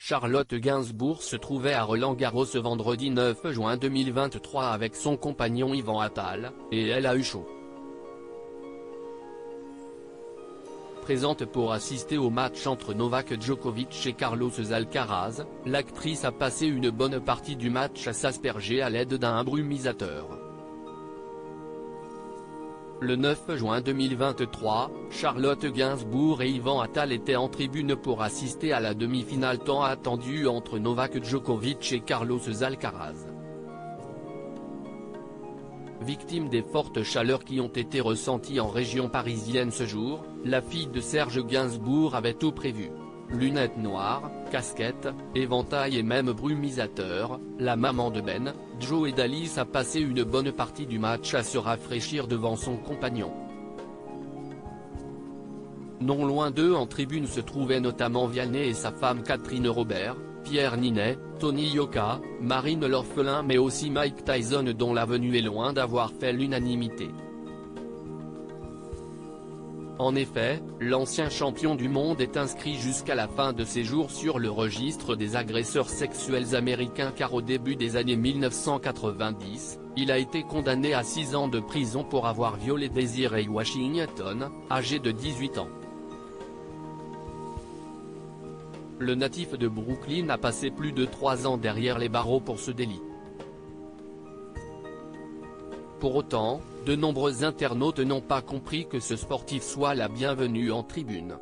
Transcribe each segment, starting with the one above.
Charlotte Gainsbourg se trouvait à Roland-Garros ce vendredi 9 juin 2023 avec son compagnon Ivan Attal, et elle a eu chaud. Présente pour assister au match entre Novak Djokovic et Carlos Alcaraz, l'actrice a passé une bonne partie du match à s'asperger à l'aide d'un brumisateur. Le 9 juin 2023, Charlotte Gainsbourg et Ivan Attal étaient en tribune pour assister à la demi-finale tant attendue entre Novak Djokovic et Carlos Alcaraz. Victime des fortes chaleurs qui ont été ressenties en région parisienne ce jour, la fille de Serge Gainsbourg avait tout prévu. Lunettes noires, casquette, éventail et même brumisateur, la maman de Ben, Jo et d'Alice a passé une bonne partie du match à se rafraîchir devant son compagnon. Non loin d'eux en tribune se trouvaient notamment Vianney et sa femme Catherine Robert, Pierre Ninet, Tony Yoka, Marine l'orphelin mais aussi Mike Tyson dont la venue est loin d'avoir fait l'unanimité. En effet, l'ancien champion du monde est inscrit jusqu'à la fin de ses jours sur le registre des agresseurs sexuels américains car au début des années 1990, il a été condamné à 6 ans de prison pour avoir violé Desiree Washington, âgée de 18 ans. Le natif de Brooklyn a passé plus de 3 ans derrière les barreaux pour ce délit. Pour autant, de nombreux internautes n'ont pas compris que ce sportif soit la bienvenue en tribune.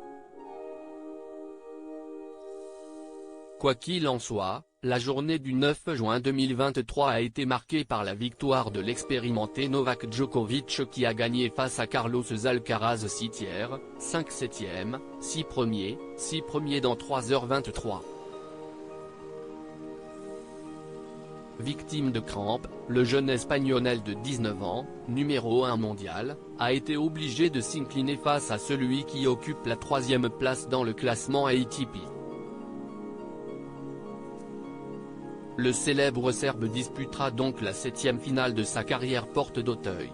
Quoi qu'il en soit, la journée du 9 juin 2023 a été marquée par la victoire de l'expérimenté Novak Djokovic qui a gagné face à Carlos Alcaraz 6 tiers, 5 septièmes, 6 premiers dans 3h23. Victime de crampes, le jeune espagnol de 19 ans, numéro 1 mondial, a été obligé de s'incliner face à celui qui occupe la 3e place dans le classement ATP. Le célèbre Serbe disputera donc la 7e finale de sa carrière porte d'Auteuil.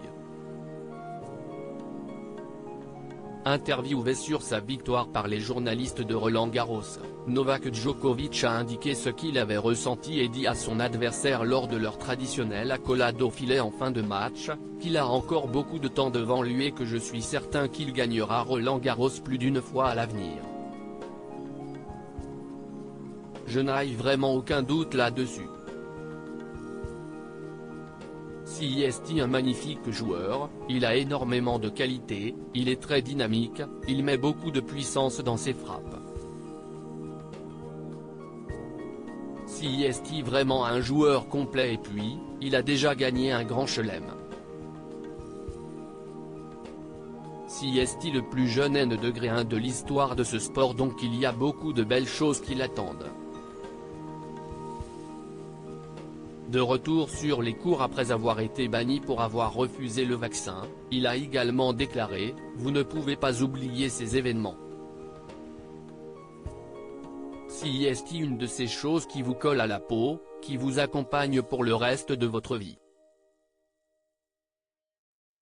Interviewé sur sa victoire par les journalistes de Roland-Garros, Novak Djokovic a indiqué ce qu'il avait ressenti et dit à son adversaire lors de leur traditionnelle accolade au filet en fin de match, qu'il a encore beaucoup de temps devant lui et que je suis certain qu'il gagnera Roland-Garros plus d'une fois à l'avenir. Je n'ai vraiment aucun doute là-dessus. Si est un magnifique joueur, il a énormément de qualité, il est très dynamique, il met beaucoup de puissance dans ses frappes. Si est vraiment un joueur complet et puis, il a déjà gagné un grand chelem. Si est le plus jeune N-1 de l'histoire de ce sport donc il y a beaucoup de belles choses qui l'attendent. De retour sur les cours après avoir été banni pour avoir refusé le vaccin, il a également déclaré « Vous ne pouvez pas oublier ces événements. Si est une de ces choses qui vous colle à la peau, qui vous accompagne pour le reste de votre vie.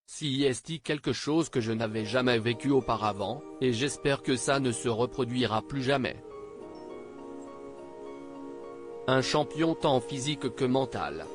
Si est quelque chose que je n'avais jamais vécu auparavant, et j'espère que ça ne se reproduira plus jamais. » Un champion tant physique que mental.